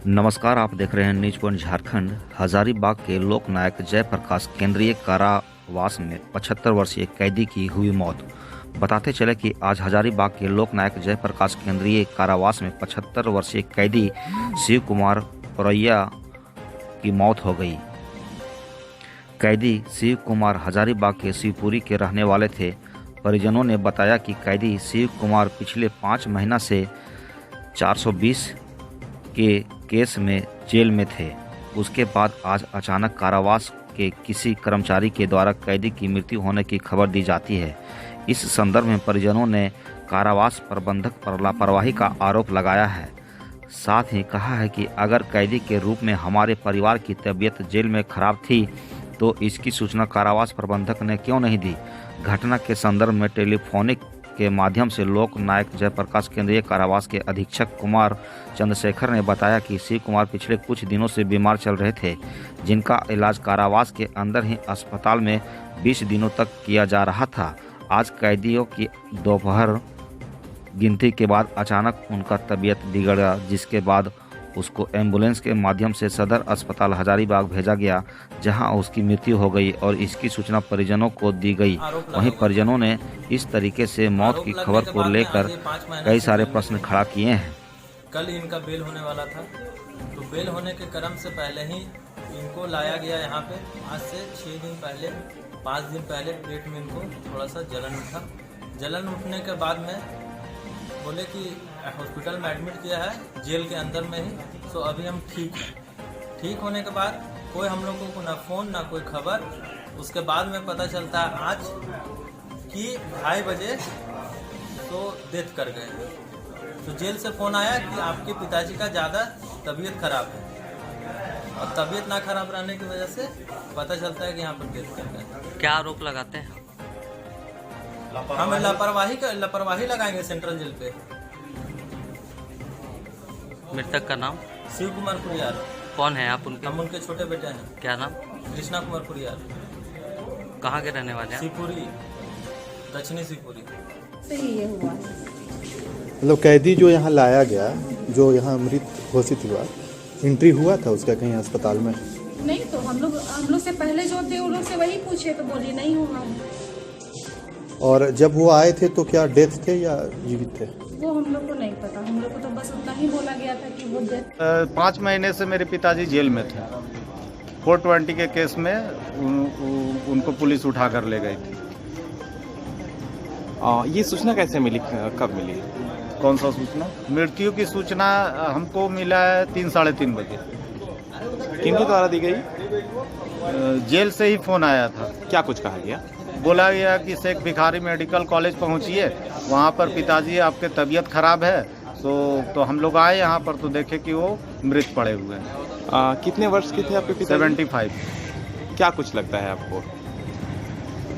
नमस्कार, आप देख रहे हैं न्यूज पॉइंट झारखंड। हजारीबाग के लोकनायक जयप्रकाश केंद्रीय कारावास में 75 वर्षीय कैदी की हुई मौत। बताते चले कि आज हजारीबाग के लोकनायक जयप्रकाश केंद्रीय कारावास में 75 वर्षीय कैदी शिव कुमार पुरैया की मौत हो गई। कैदी शिव कुमार हजारीबाग के शिवपुरी के रहने वाले थे। परिजनों ने बताया कि कैदी शिव कुमार पिछले 5 महीना से 420 के केस में जेल में थे। उसके बाद आज अचानक कारावास के किसी कर्मचारी के द्वारा कैदी की मृत्यु होने की खबर दी जाती है। इस संदर्भ में परिजनों ने कारावास प्रबंधक पर लापरवाही का आरोप लगाया है। साथ ही कहा है कि अगर कैदी के रूप में हमारे परिवार की तबीयत जेल में खराब थी तो इसकी सूचना कारावास प्रबंधक ने क्यों नहीं दी। घटना के संदर्भ में टेलीफोनिक के माध्यम से लोक नायक जयप्रकाश केंद्रीय कारावास के अधीक्षक कुमार चंद्रशेखर ने बताया कि शिव कुमार पिछले कुछ दिनों से बीमार चल रहे थे, जिनका इलाज कारावास के अंदर ही अस्पताल में 20 दिनों तक किया जा रहा था। आज कैदियों की दोपहर गिनती के बाद अचानक उनका तबीयत बिगड़ गया, जिसके बाद उसको एम्बुलेंस के माध्यम से सदर अस्पताल हजारीबाग भेजा गया, जहां उसकी मृत्यु हो गई और इसकी सूचना परिजनों को दी गई। वहीं परिजनों ने इस तरीके से मौत की खबर को लेकर कई सारे प्रश्न खड़ा किए हैं। कल इनका बेल होने वाला था, तो बेल होने के क्रम से पहले ही इनको लाया गया यहाँ पे। आज से 6 दिन पहले 5 दिन पहले पेट में इनको थोड़ा सा जलन उठा। जलन उठने के बाद में बोले कि हॉस्पिटल में एडमिट किया है जेल के अंदर में ही, तो अभी हम ठीक हैं। ठीक होने के बाद कोई हम लोगों को ना फ़ोन ना कोई खबर। उसके बाद में पता चलता है आज कि 2:30 बजे तो डेथ कर गए। तो जेल से फ़ोन आया कि आपके पिताजी का ज़्यादा तबीयत खराब है, और तबीयत ना खराब रहने की वजह से पता चलता है कि यहाँ पर डेथ कर गए। क्या आरोप लगाते हैं? हम लापरवाही लगाएंगे सेंट्रल जेल पे। मृतक का नाम? शिव कुमार पुरियार। कौन है आप उनके? हम उनके छोटे बेटे हैं। क्या नाम? कृष्णा कुमार पुरियार। कहाँ के रहने वाले हैं? शिवपुरी, दक्षिणी शिवपुरी। सही ये हुआ। मतलब कैदी जो यहाँ लाया गया, जो यहाँ मृत घोषित हुआ, एंट्री हुआ था उसका कहीं अस्पताल में? नहीं, तो हम लोग से पहले जो थे उन लोग से वही पूछे तो बोले नहीं हुआ है। और जब वो आए थे तो क्या डेथ थे या जीवित थे? वो हम लोग को नहीं पता। हम लोग को तो बस उतना ही बोला गया था कि वो डेथ। 5 महीने से मेरे पिताजी जेल में थे। 420 के केस में उनको पुलिस उठा कर ले गई थी। ये सूचना कैसे मिली, कब मिली? कौन सा सूचना? मृत्यु की सूचना हमको मिला है 3 साढ़े 3 बजे। किनके द्वारा दी गई? जेल से ही फोन आया था। क्या कुछ कहा गया? बोला गया कि शेख भिखारी मेडिकल कॉलेज पहुंचिए, वहाँ पर पिताजी आपके तबीयत खराब है। तो हम लोग आए यहाँ पर तो देखे कि वो मृत पड़े हुए हैं। कितने वर्ष के थे आपके पिता? 75। क्या कुछ लगता है आपको?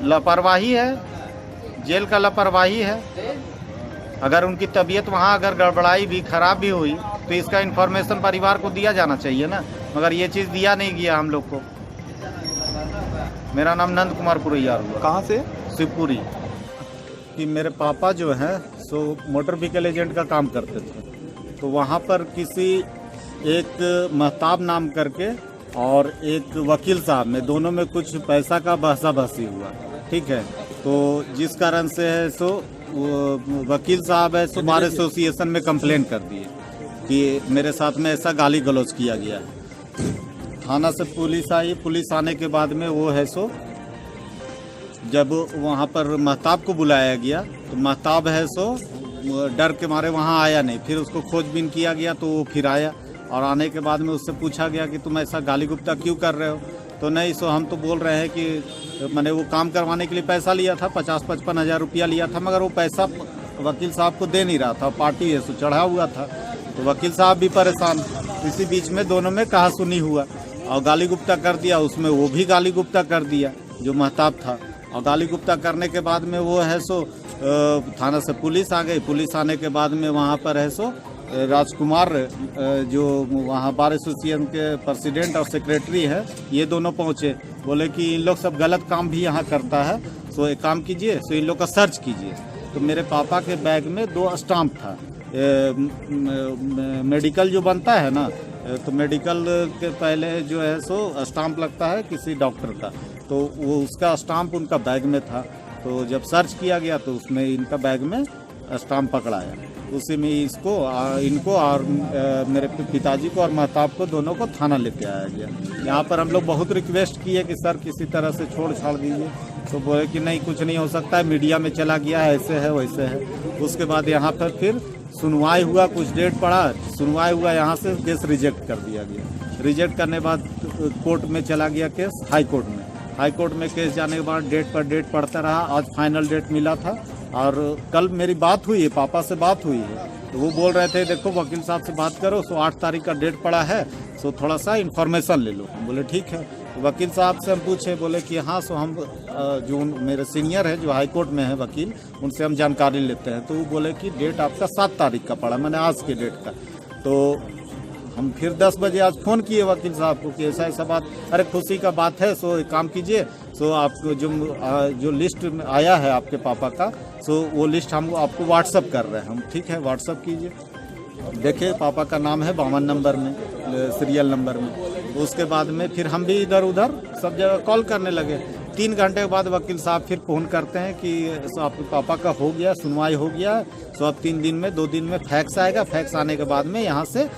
लापरवाही है, जेल का लापरवाही है। अगर उनकी तबीयत वहाँ अगर गड़बड़ाई भी, खराब भी हुई तो इसका इन्फॉर्मेशन परिवार को दिया जाना चाहिए ना, मगर ये चीज़ दिया नहीं गया हम लोग को। मेरा नाम नंद कुमार पुरैयार हुआ। कहाँ से? शिवपुरी। कि मेरे पापा जो हैं सो मोटर व्हीकल एजेंट का काम करते थे, तो वहाँ पर किसी एक महताब नाम करके और एक वकील साहब में, दोनों में कुछ पैसा का बहसा-बहसी हुआ। ठीक है, तो जिस कारण से है सो वकील साहब है सो बार एसोसिएशन में कंप्लेन कर दिए कि मेरे साथ में ऐसा गाली गलौज किया गया है। थाना से पुलिस आई। पुलिस आने के बाद में वो है सो जब वहाँ पर महताब को बुलाया गया तो महताब है सो डर के मारे वहाँ आया नहीं। फिर उसको खोजबीन किया गया तो वो फिर आया, और आने के बाद में उससे पूछा गया कि तुम ऐसा गाली गुप्ता क्यों कर रहे हो? तो नहीं, सो हम तो बोल रहे हैं कि मैंने वो काम करवाने के लिए पैसा लिया था, 50-55 हज़ार रुपया लिया था, मगर वो पैसा वकील साहब को दे नहीं रहा था। पार्टी है सो चढ़ा हुआ था, तो वकील साहब भी परेशान। इसी बीच में दोनों में कहा सुनी हुआ और गाली गुप्ता कर दिया। उसमें वो भी गाली गुप्ता कर दिया जो महताब था, और गाली गुप्ता करने के बाद में वो है सो थाना से पुलिस आ गई। पुलिस आने के बाद में वहाँ पर है सो राजकुमार जो वहाँ बार एसोसिएशन के प्रेसिडेंट और सेक्रेटरी है, ये दोनों पहुँचे। बोले कि इन लोग सब गलत काम भी यहाँ करता है, सो एक काम कीजिए, सो इन लोग का सर्च कीजिए। तो मेरे पापा के बैग में 2 स्टाम्प था। मेडिकल जो बनता है ना, तो मेडिकल के पहले जो है सो स्टाम्प लगता है किसी डॉक्टर का, तो वो उसका स्टाम्प उनका बैग में था। तो जब सर्च किया गया तो उसमें इनका बैग में स्टाम्प पकड़ाया। उसी में इनको और मेरे पिताजी को और महताब को दोनों को थाना लेके आया गया। यहाँ पर हम लोग बहुत रिक्वेस्ट किए कि सर किसी तरह से छोड़ छाड़ दीजिए, तो बोले कि नहीं कुछ नहीं हो सकता है, मीडिया में चला गया है, ऐसे है वैसे है। उसके बाद यहाँ पर फिर सुनवाई हुआ, कुछ डेट पड़ा, सुनवाई हुआ, यहाँ से केस रिजेक्ट कर दिया गया। रिजेक्ट करने के बाद कोर्ट में चला गया केस, हाई कोर्ट में। हाई कोर्ट में केस जाने के बाद डेट पर डेट पड़ता रहा। आज फाइनल डेट मिला था और कल मेरी बात हुई है, पापा से बात हुई है, तो वो बोल रहे थे देखो वकील साहब से बात करो, सो 8 तारीख का डेट पड़ा है, सो थोड़ा सा इन्फॉर्मेशन ले लो। हम बोले ठीक है। तो वकील साहब से हम पूछे, बोले कि हाँ सो हम जो मेरे सीनियर है जो हाई कोर्ट में है वकील, उनसे हम जानकारी लेते हैं। तो वो बोले कि डेट आपका 7 तारीख का पड़ा, मैंने आज के डेट का। तो हम फिर 10 बजे आज फ़ोन किए वकील साहब को कि ऐसा ऐसा बात, अरे खुशी का बात है, सो एक काम कीजिए, सो आपको जो लिस्ट आया है आपके पापा का, सो वो लिस्ट हम आपको व्हाट्सअप कर रहे हैं। हम ठीक है व्हाट्सअप कीजिए। देखिए पापा का नाम है 52 नंबर में, सीरियल नंबर में। उसके बाद में फिर हम भी इधर उधर सब जगह कॉल करने लगे। 3 घंटे के बाद वकील साहब फिर फ़ोन करते हैं कि सो आपके पापा का हो गया, सुनवाई हो गया, सो अब 3 दिन में 2 दिन में फैक्स आएगा, फैक्स आने के बाद में यहाँ से